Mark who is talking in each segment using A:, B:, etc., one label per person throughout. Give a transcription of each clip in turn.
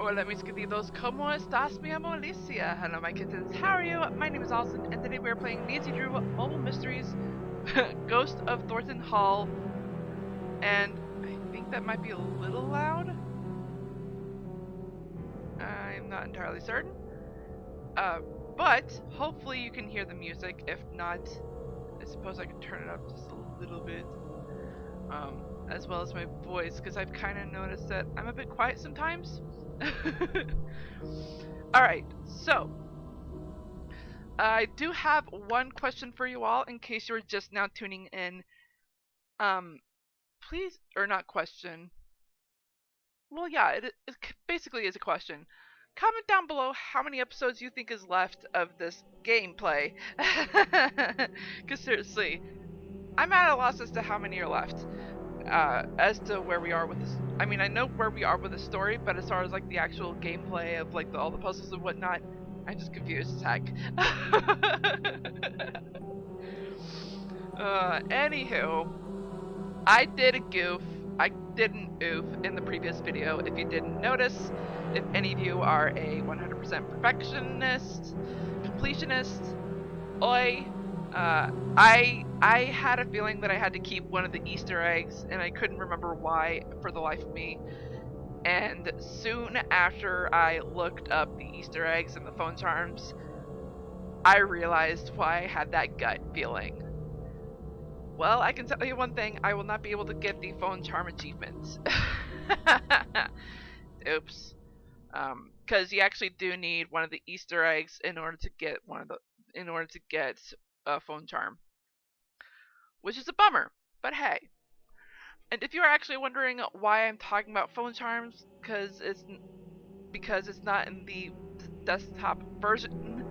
A: Hola mis queridos, ¿cómo estás? Me llamo Alicia. Hello my kittens, how are you? My name is Allison, and today we are playing Nancy Drew Mobile Mysteries, Ghost of Thornton Hall. And I think that might be a little loud. I'm not entirely certain. But hopefully you can hear the music. If not, I suppose I can turn it up just a little bit. As well as my voice, because I've kind of noticed that I'm a bit quiet sometimes. Alright, so I do have one question for you all in case you're just now tuning in. Please, or not question. Well, yeah, it basically is a question. Comment down below how many episodes you think is left of this gameplay. Because seriously, I'm at a loss as to how many are left. As to where we are with this. I mean, I know where we are with the story, but as far as like the actual gameplay of like all the puzzles and whatnot, I'm just confused as heck. Anywho, I did a goof. I did an oof in the previous video. If you didn't notice, if any of you are a 100% perfectionist, completionist, oi. I had a feeling that I had to keep one of the Easter eggs, and I couldn't remember why for the life of me. And soon after I looked up the Easter eggs and the phone charms, I realized why I had that gut feeling. Well, I can tell you one thing, I will not be able to get the phone charm achievement. Oops. Because you actually do need one of the Easter eggs in order to get a phone charm. Which is a bummer, but hey. And if you are actually wondering why I'm talking about phone charms, because it's not in the desktop version.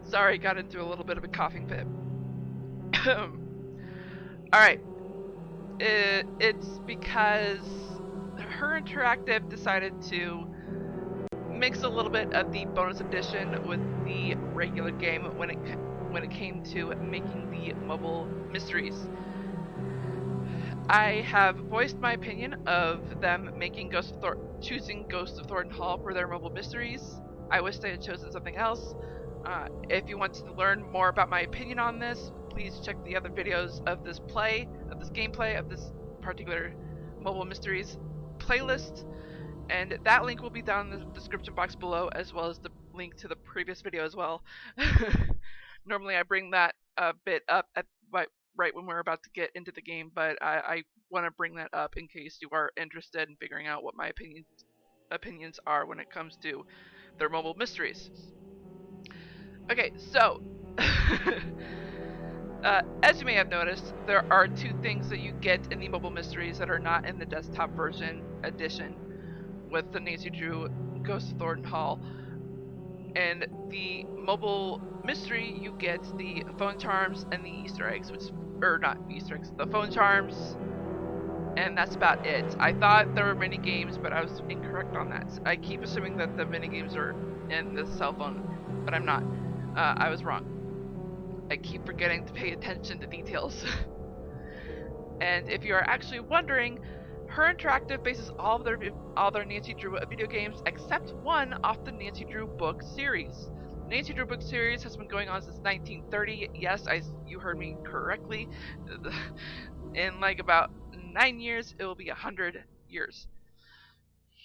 A: Sorry, got into a little bit of a coughing fit. Alright. It's because Her Interactive decided to mix a little bit of the bonus edition with the regular game when it came to making the mobile mysteries. I have voiced my opinion of them making choosing Ghost of Thornton Hall for their mobile mysteries. I wish they had chosen something else. If you want to learn more about my opinion on this, please check the other videos of this gameplay of this particular mobile mysteries playlist. And that link will be down in the description box below, as well as the link to the previous video as well. Normally I bring that bit up at right when we're about to get into the game, but I want to bring that up in case you are interested in figuring out what my opinions are when it comes to their mobile mysteries. Okay, so as you may have noticed, there are two things that you get in the mobile mysteries that are not in the desktop version edition with the Nancy Drew Ghost of Thornton Hall. And the mobile mystery, you get the phone charms and the Easter eggs, not Easter eggs, the phone charms, and that's about it. I thought there were mini games, but I was incorrect on that. I keep assuming that the mini games are in the cell phone, but I'm not. I was wrong. I keep forgetting to pay attention to details. And if you are actually wondering, Her Interactive bases all their Nancy Drew video games except one off the Nancy Drew book series. The Nancy Drew book series has been going on since 1930. Yes, you heard me correctly. In like about 9 years, it will be 100 years.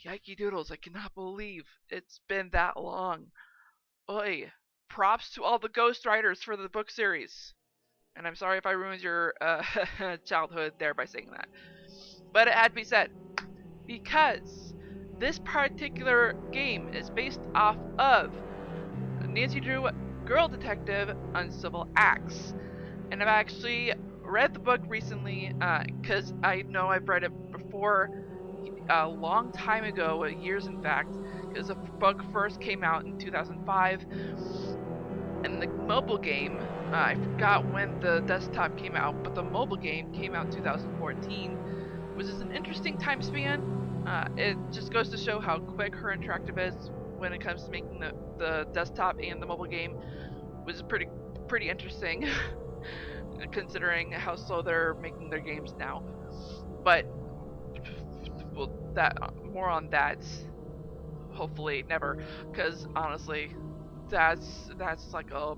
A: Yikey doodles, I cannot believe it's been that long. Oi, props to all the ghostwriters for the book series. And I'm sorry if I ruined your childhood there by saying that. But it had to be said, because this particular game is based off of Nancy Drew Girl Detective Uncivil Acts. And I've actually read the book recently, because I know I've read it before a long time ago, years in fact, because the book first came out in 2005. And the mobile game, I forgot when the desktop came out, but the mobile game came out in 2014, which is an interesting time span. It just goes to show how quick Her Interactive is when it comes to making the desktop and the mobile game, which is pretty interesting. considering how slow they're making their games now. But well, that more on that. Hopefully never, because honestly, that's like a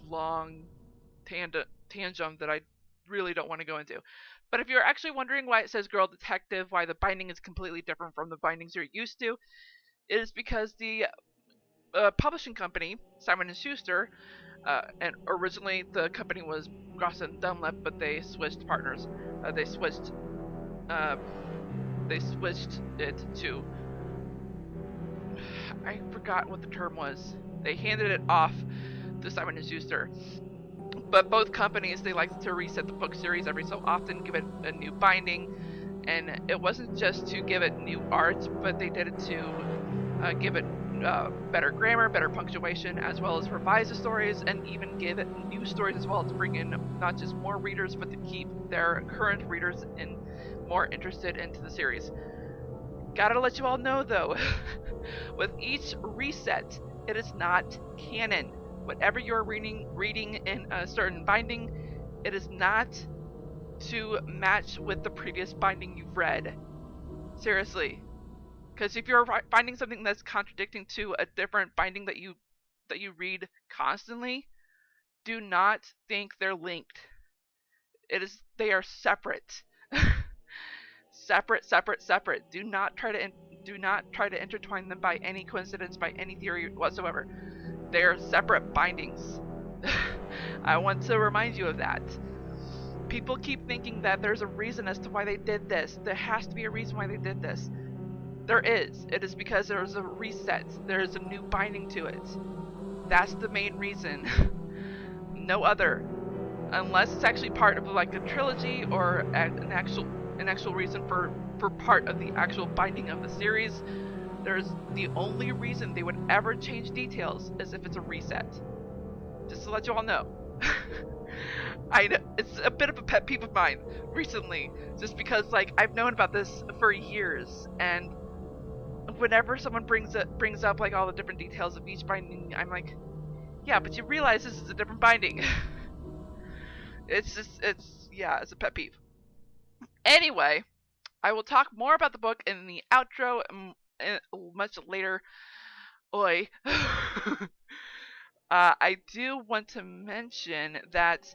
A: long tangent that I really don't want to go into. But if you're actually wondering why it says Girl Detective, why the binding is completely different from the bindings you're used to, it is because the publishing company, Simon and Schuster, and originally the company was Gross and Dunlap, but they switched partners. They switched. Uh, they switched it to. I forgot what the term was. They handed it off to Simon and Schuster. But both companies, they like to reset the book series every so often, give it a new binding, and it wasn't just to give it new art, but they did it to give it better grammar, better punctuation, as well as revise the stories, and even give it new stories as well to bring in not just more readers, but to keep their current readers more interested into the series. Gotta let you all know though, with each reset, it is not canon. Whatever you're reading in a certain binding, it is not to match with the previous binding you've read. Seriously, because if you're finding something that's contradicting to a different binding that you read constantly, do not think they're linked. They are separate. Separate. Do not try to intertwine them by any coincidence, by any theory whatsoever. They are separate bindings. I want to remind you of that. People keep thinking that there's a reason as to why they did this. There has to be a reason why they did this. There is. It is because there's a reset. There's a new binding to it. That's the main reason. No other. Unless it's actually part of like a trilogy or an actual reason for part of the actual binding of the series. There's the only reason they would ever change details is if it's a reset. Just to let you all know. I know it's a bit of a pet peeve of mine recently, just because like I've known about this for years, and whenever someone brings up like all the different details of each binding, I'm like, yeah, but you realize this is a different binding. It's a pet peeve. Anyway, I will talk more about the book in the outro much later. Oi. I do want to mention that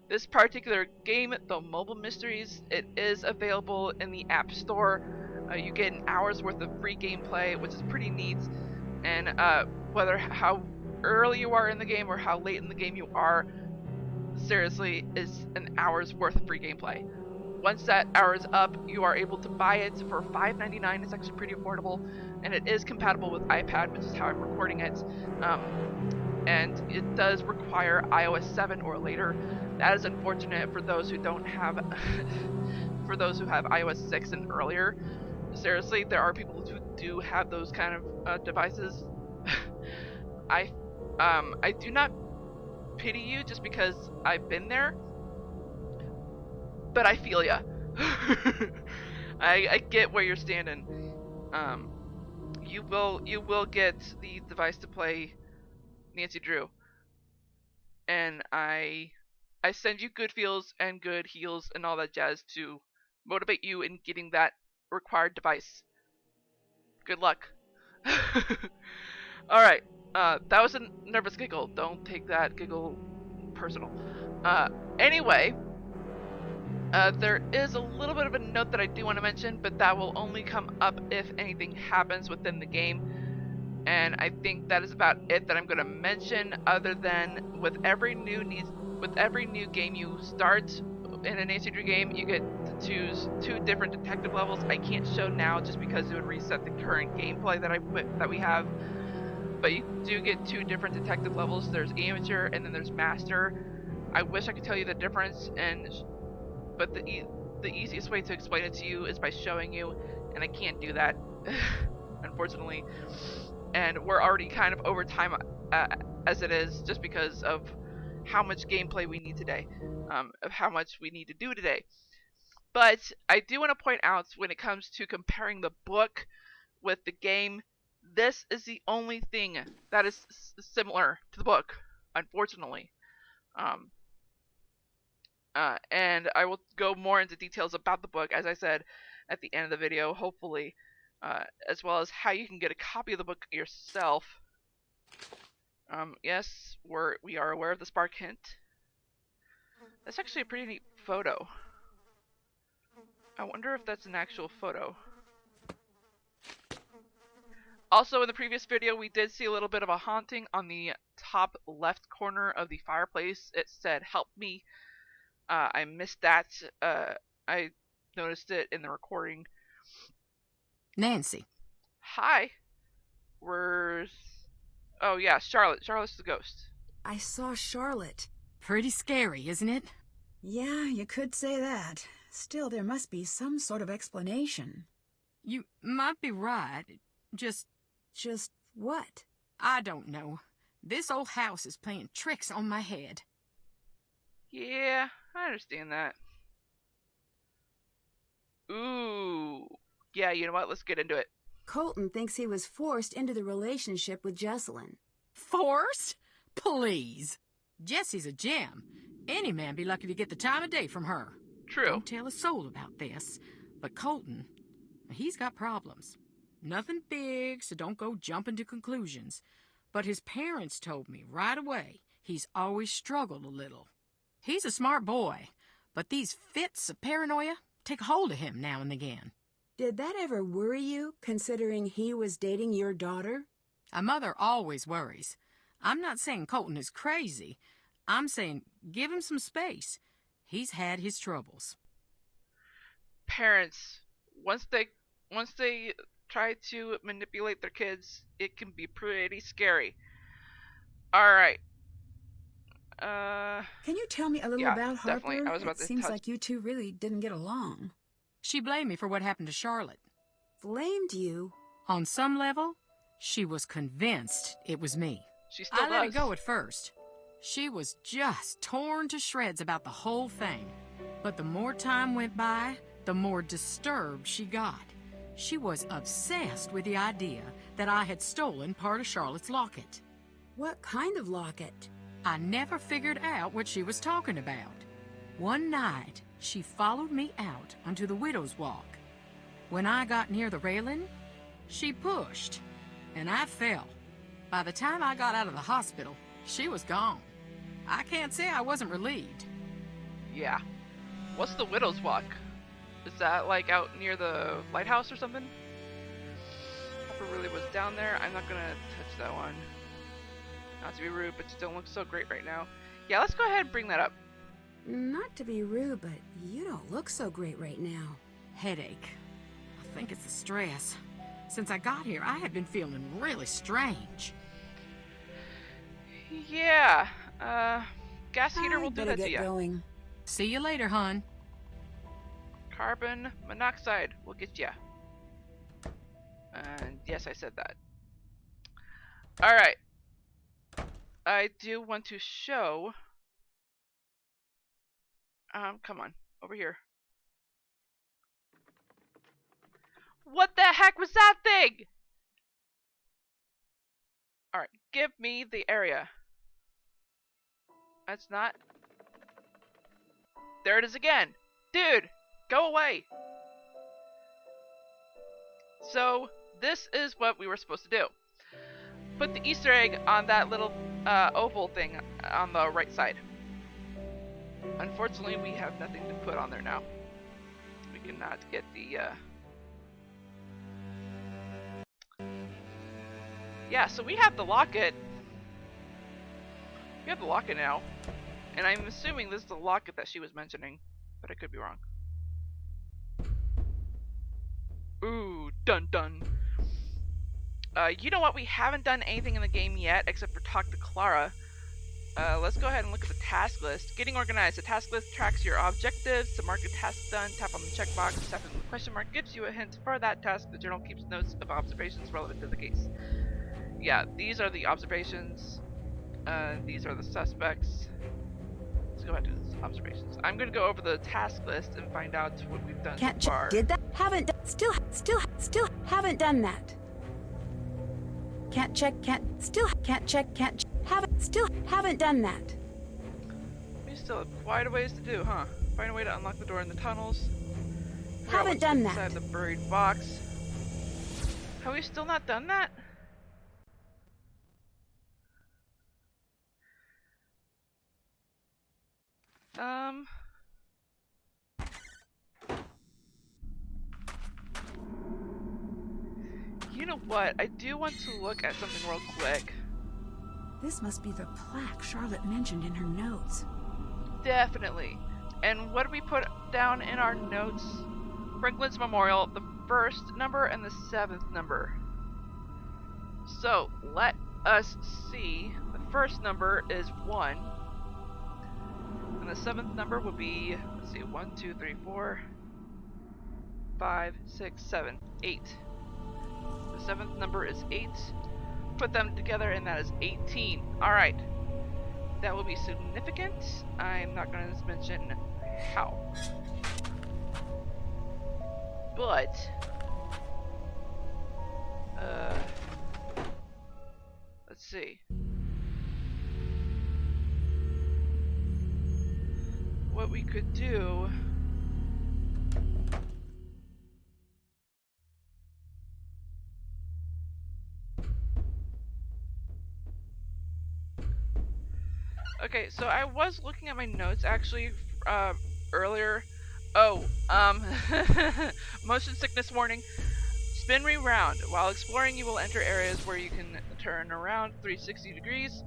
A: this particular game, The Mobile Mysteries, it is available in the App Store. You get an hour's worth of free gameplay, which is pretty neat. And whether how early you are in the game or how late in the game you are, seriously, is an hour's worth of free gameplay. Once that hour is up, you are able to buy it for $5.99. It's actually pretty affordable, and it is compatible with iPad, which is how I'm recording it. And it does require iOS 7 or later. That is unfortunate for those who don't have, for those who have iOS 6 and earlier. Seriously, there are people who do have those kind of devices. I do not pity you just because I've been there, but I feel ya. I get where you're standing. You will get the device to play Nancy Drew, and I send you good feels and good heals and all that jazz to motivate you in getting that required device. Good luck. All right. That was a nervous giggle. Don't take that giggle personal. Anyway, there is a little bit of a note that I do want to mention, but that will only come up if anything happens within the game. And I think that is about it that I'm going to mention, other than with every new game you start in an Nancy Drew game, you get to choose 2 different detective levels. I can't show now just because it would reset the current gameplay that we have. But you do get 2 different detective levels. There's amateur and then there's master. I wish I could tell you the difference, but the easiest way to explain it to you is by showing you, and I can't do that, unfortunately. And we're already kind of over time as it is, just because of how much gameplay we need today, of how much we need to do today. But I do want to point out, when it comes to comparing the book with the game, this is the only thing that is similar to the book, unfortunately. Um, And I will go more into details about the book, as I said, at the end of the video, hopefully, as well as how you can get a copy of the book yourself. Yes, we are aware of the spark hint. That's actually a pretty neat photo. I wonder if that's an actual photo. Also, in the previous video, we did see a little bit of a haunting on the top left corner of the fireplace. It said, "Help me." I missed that. I noticed it in the recording.
B: Nancy.
A: Hi. Oh yeah, Charlotte. Charlotte's the ghost.
C: I saw Charlotte.
B: Pretty scary, isn't it?
C: Yeah, you could say that. Still, there must be some sort of explanation.
B: You might be right. Just
C: what?
B: I don't know. This old house is playing tricks on my head.
A: Yeah, I understand that. Ooh. Yeah, you know what? Let's get into it.
C: Colton thinks he was forced into the relationship with Jesselyn.
B: Forced? Please. Jessie's a gem. Any man be lucky to get the time of day from her.
A: True.
B: Don't tell a soul about this. But Colton, he's got problems. Nothing big, so don't go jumping to conclusions. But his parents told me right away he's always struggled a little. He's a smart boy, but these fits of paranoia take hold of him now and again.
C: Did that ever worry you, considering he was dating your daughter?
B: A mother always worries. I'm not saying Colton is crazy. I'm saying give him some space. He's had his troubles.
A: Parents, once they try to manipulate their kids, it can be pretty scary. Alright.
C: Can you tell me a little about Harper?
A: Definitely. I was about
C: it seems like you two really didn't get along.
B: She blamed me for what happened to Charlotte.
C: Blamed you?
B: On some level, she was convinced it was me.
A: She still does.
B: I let it go at first. She was just torn to shreds about the whole thing. But the more time went by, the more disturbed she got. She was obsessed with the idea that I had stolen part of Charlotte's locket.
C: What kind of locket?
B: I never figured out what she was talking about. One night, she followed me out onto the widow's walk. When I got near the railing, she pushed, and I fell. By the time I got out of the hospital, she was gone. I can't say I wasn't relieved.
A: Yeah. What's the widow's walk? Is that like out near the lighthouse or something? Harper really was down there. I'm not gonna touch that one. Not to be rude, but you don't look so great right now. Yeah, let's go ahead and bring that up.
C: Not to be rude, but you don't look so great right now.
B: Headache. I think it's the stress. Since I got here, I have been feeling really strange.
A: Yeah, gas heater will do that to you.
C: Going.
B: See you later, hon.
A: Carbon monoxide will get you. And yes, I said that. Alright. I do want to show... come on. Over here. What the heck was that thing? Alright, give me the area. That's not... There it is again. Dude, go away. So, this is what we were supposed to do. Put the Easter egg on that little oval thing on the right side. Unfortunately, we have nothing to put on there now. We cannot get the... Yeah, so we have the locket. We have the locket now. And I'm assuming this is the locket that she was mentioning. But I could be wrong. Ooh, dun dun. You know what? We haven't done anything in the game yet except for talk to Clara. Let's go ahead and look at the task list. Getting organized. The task list tracks your objectives. To mark a task done, tap on the checkbox. Tapping the question mark gives you a hint for that task. The journal keeps notes of observations relevant to the case. Yeah, these are the observations. These are the suspects. Let's go ahead and do the observations. I'm gonna go over the task list and find out what we've done so far.
C: Did that? Haven't still haven't done that. Can't check, haven't done that.
A: We still have quite a ways to do, huh? Find a way to unlock the door in the tunnels. Figure out
C: Haven't
A: what's
C: done
A: inside
C: that.
A: the buried box. Have we still not done that? You know what? I do want to look at something real quick.
C: This must be the plaque Charlotte mentioned in her notes.
A: Definitely. And what do we put down in our notes? Franklin's Memorial, the first number and the 7th number. So, let us see. The first number is 1. And the 7th number will be, let's see, 1, 2, 3, 4, 5, 6, 7, 8. The 7th number is 8. Put them together and that is 18. Alright. That will be significant. I'm not going to mention how. But, let's see. What we could do. Okay, so I was looking at my notes actually earlier. Oh, motion sickness warning. Spin reround. While exploring, you will enter areas where you can turn around 360 degrees.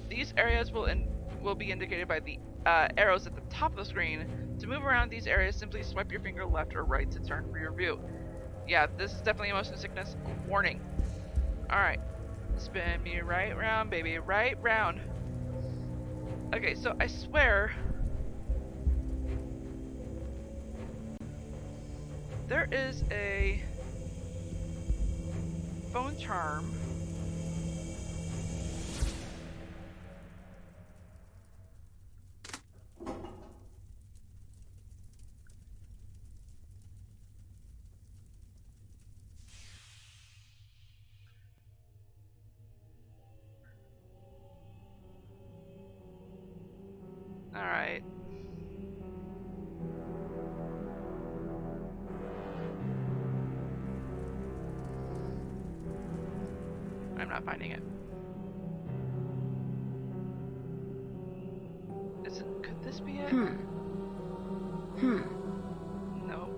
A: These areas will be indicated by the arrows at the top of the screen. To move around these areas, simply swipe your finger left or right to turn for your view. Yeah, this is definitely a motion sickness warning. Alright. Spin me right round, baby. Right round. Okay, so I swear there is a phone charm. Alright. I'm not finding it. Could this be it? No.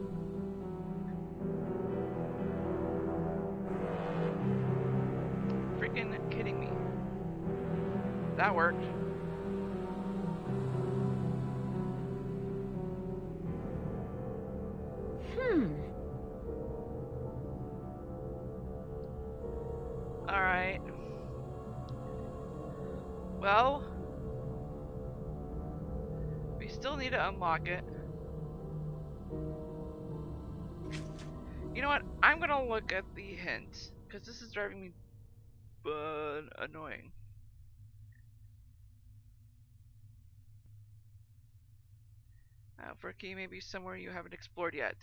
A: Freaking kidding me. That worked. Alright. Well, we still need to unlock it. You know what? I'm gonna look at the hint, because this is driving me annoying. For a key, maybe somewhere you haven't explored yet.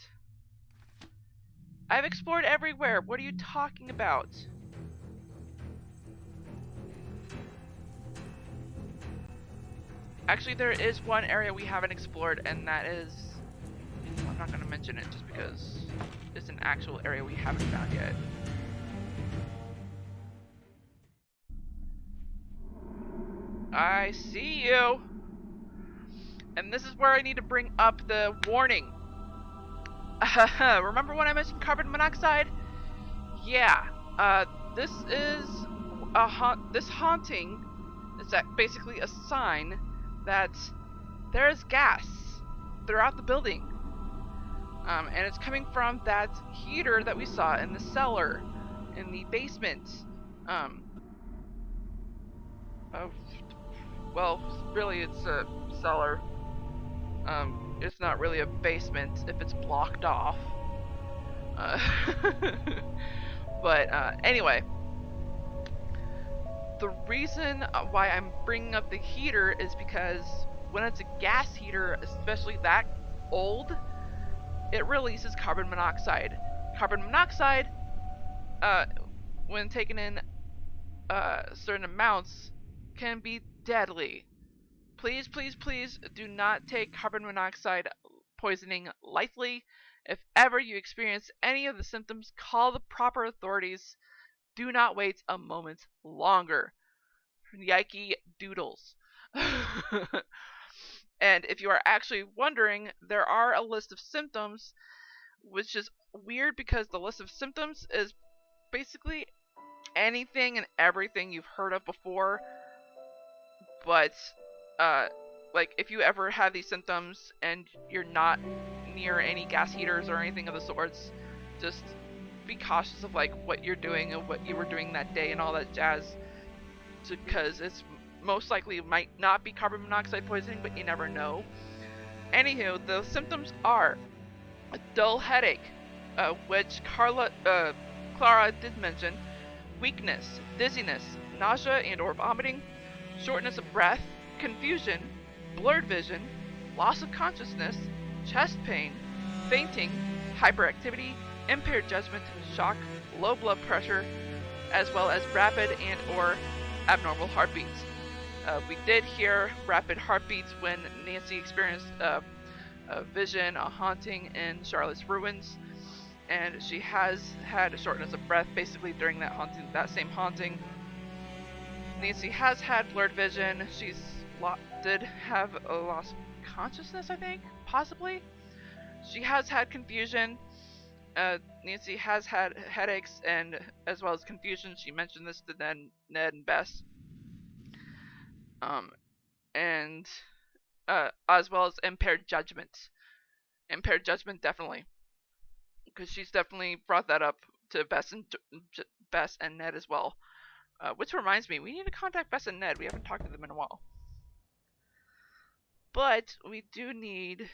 A: I've explored everywhere. What are you talking about? Actually, there is one area we haven't explored, and that is... I'm not going to mention it just because it's an actual area we haven't found yet. I see you! And this is where I need to bring up the warning. Remember when I mentioned carbon monoxide? Yeah, this is this haunting is basically a sign that there is gas throughout the building. And it's coming from that heater that we saw in the cellar, in the basement. Well, really it's a cellar. It's not really a basement if it's blocked off. But anyway, the reason why I'm bringing up the heater is because when it's a gas heater, especially that old, it releases carbon monoxide. Carbon monoxide, when taken in certain amounts, can be deadly. Please, please, please do not take carbon monoxide poisoning lightly. If ever you experience any of the symptoms, call the proper authorities. Do not wait a moment longer. Yikey doodles. And if you are actually wondering, there are a list of symptoms, which is weird because the list of symptoms is basically anything and everything you've heard of before. But like if you ever have these symptoms and you're not near any gas heaters or anything of the sorts, just be cautious of like what you're doing and what you were doing that day and all that jazz, because it's most likely might not be carbon monoxide poisoning, but you never know. Anywho, the symptoms are a dull headache, which Clara did mention, weakness, dizziness, nausea and or vomiting, shortness of breath, confusion, blurred vision, loss of consciousness, chest pain, fainting, hyperactivity, impaired judgment, shock, low blood pressure, as well as rapid and or abnormal heartbeats. We did hear rapid heartbeats when Nancy experienced a vision, a haunting in Charlotte's Ruins, and she has had a shortness of breath basically during that same haunting. Nancy has had blurred vision. Did have a loss of consciousness, I think, possibly. She has had confusion. Nancy has had headaches and as well as confusion. She mentioned this to Ned and Bess. And as well as impaired judgment. Impaired judgment, definitely, because she's definitely brought that up to Bess and Ned as well. Which reminds me, we need to contact Bess and Ned. We haven't talked to them in a while. But we do need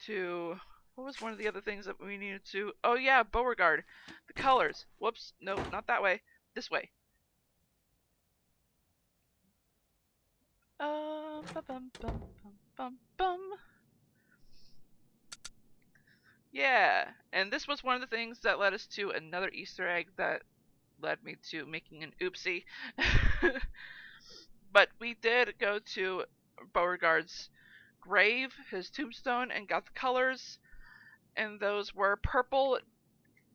A: to... What was one of the other things that we needed to... Oh yeah, Beauregard. The colors. Whoops. Nope, not that way. This way. Yeah, and this was one of the things that led us to another Easter egg that led me to making an oopsie. But we did go to Beauregard's grave, his tombstone, and got the colors, and those were purple,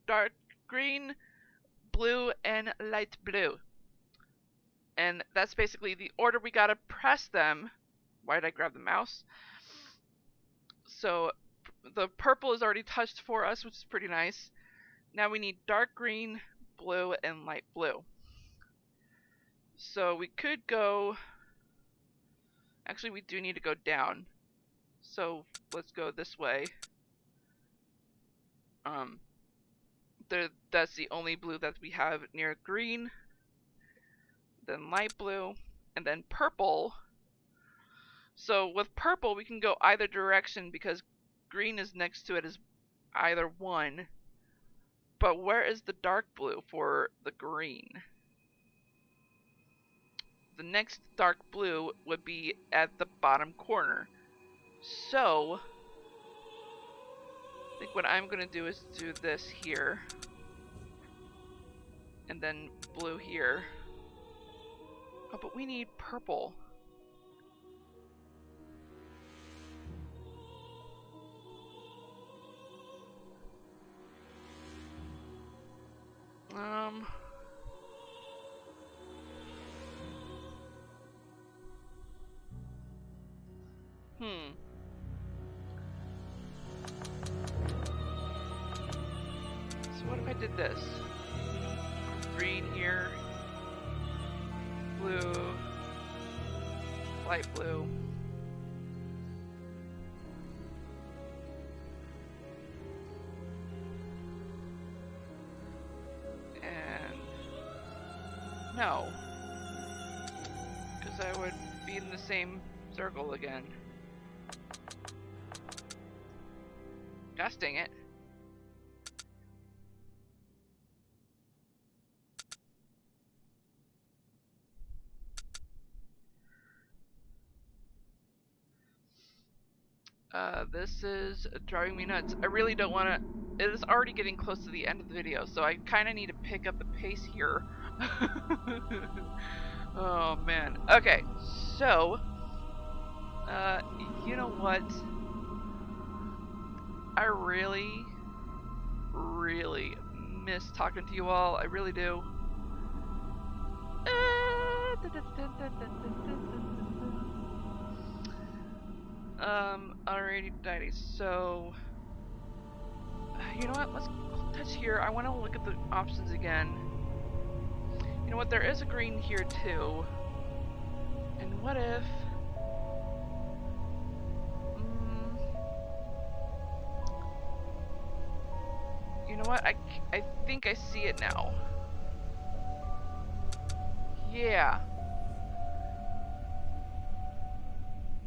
A: dark green, blue, and light blue. And that's basically the order we gotta press them. Why did I grab the mouse? So the purple is already touched for us, which is pretty nice. Now we need dark green, blue, and light blue. So we could go... Actually, we do need to go down. So let's go this way. That's the only blue that we have near green. Then light blue, and then purple. So with purple, we can go either direction because green is next to it as either one. But where is the dark blue for the green? The next dark blue would be at the bottom corner. So I think what I'm going to do is do this here. And then blue here. Oh, but we need purple. So what if I did this? Green here. Blue. Light blue. And... no. Because I would be in the same circle again. Gosh dang it. This is driving me nuts. I really don't want to... It is already getting close to the end of the video, so I kind of need to pick up the pace here. Oh man. Okay, so you know what? I really, really miss talking to you all. I really do. Alrighty, dighty. So, you know what? Let's touch here. I want to look at the options again. You know what? There is a green here too. And what if? You know what? I think I see it now. Yeah.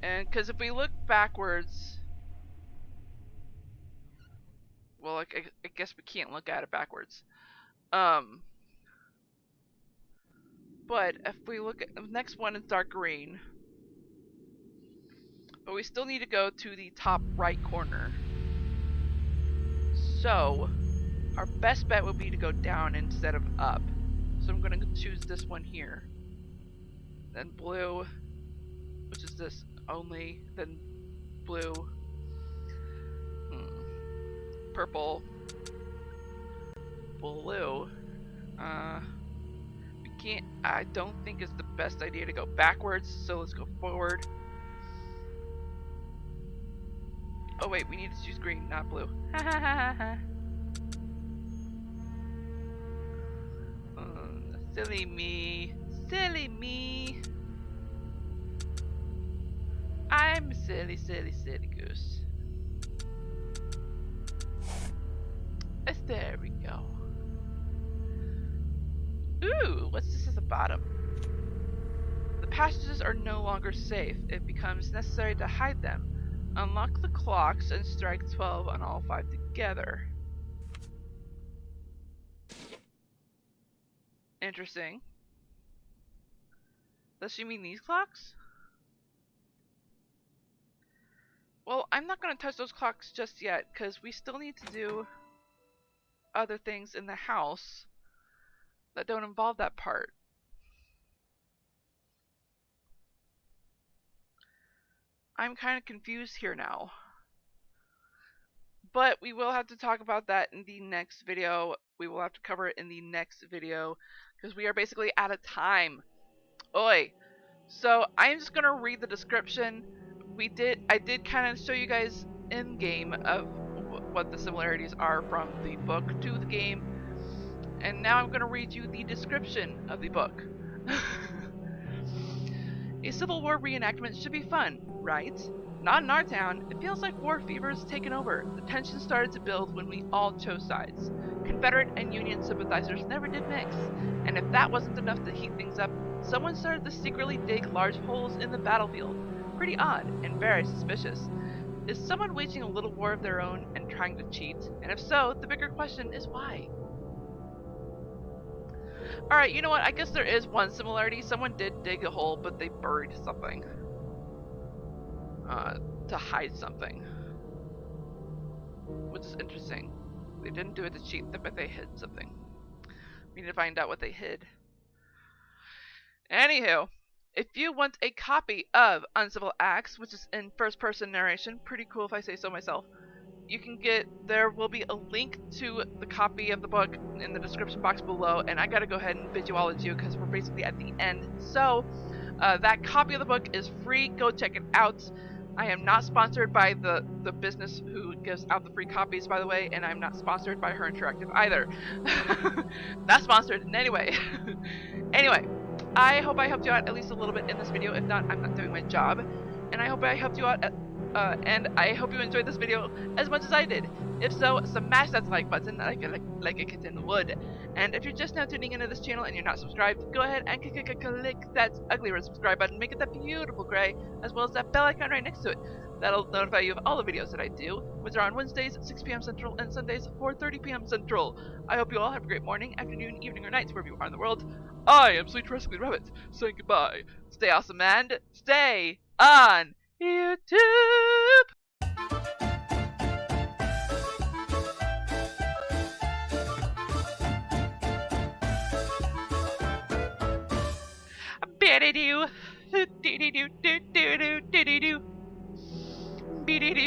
A: And because if we look backwards, well, I guess we can't look at it backwards. But if we look at the next one, it's dark green. But we still need to go to the top right corner. So, our best bet would be to go down instead of up. So I'm going to choose this one here. Then blue, which is this only, then blue, purple, blue. We can't, I don't think it's the best idea to go backwards, so let's go forward. Oh wait, we need to choose green, not blue. Silly me. Silly me. I'm silly, silly, silly goose. There we go. Ooh, what's this at the bottom? The passages are no longer safe. It becomes necessary to hide them. Unlock the clocks and strike 12 on all 5 together. Interesting. Does she mean these clocks? Well, I'm not going to touch those clocks just yet, because we still need to do other things in the house that don't involve that part. I'm kind of confused here now. But we will have to talk about that in the next video. We will have to cover it in the next video, because we are basically out of time. Oi! So I'm just going to read the description. I did kind of show you guys in game of what the similarities are from the book to the game, and now I'm going to read you the description of the book. A Civil War reenactment should be fun, right? Not in our town. It feels like war fever has taken over. The tension started to build when we all chose sides. Confederate and Union sympathizers never did mix, and if that wasn't enough to heat things up, someone started to secretly dig large holes in the battlefield. Pretty odd and very suspicious. Is someone waging a little war of their own and trying to cheat? And if so, the bigger question is why? Alright, you know what? I guess there is one similarity. Someone did dig a hole, but they buried something. To hide something. Which is interesting. They didn't do it to cheat, but they hid something. We need to find out what they hid. Anywho, if you want a copy of Uncivil Acts, which is in first-person narration, pretty cool if I say so myself, you can there will be a link to the copy of the book in the description box below, and I gotta go ahead and bid you all adieu because we're basically at the end. So, that copy of the book is free, go check it out. I am not sponsored by the business who gives out the free copies, by the way, and I'm not sponsored by Her Interactive either. Not sponsored in any way. Anyway, I hope I helped you out at least a little bit in this video. If not, I'm not doing my job. And I hope I helped you out, and I hope you enjoyed this video as much as I did. If so, smash that like button like a kitten would. And if you're just now tuning into this channel and you're not subscribed, go ahead and click that ugly red subscribe button, make it that beautiful gray, as well as that bell icon right next to it. That'll notify you of all the videos that I do, which are on Wednesdays at 6 p.m. Central and Sundays 4:30 p.m. Central. I hope you all have a great morning, afternoon, evening, or night wherever you are in the world. I am Sweet Rascally Rabbit, saying goodbye. Stay awesome and stay on YouTube! do do do do do do do do do do do.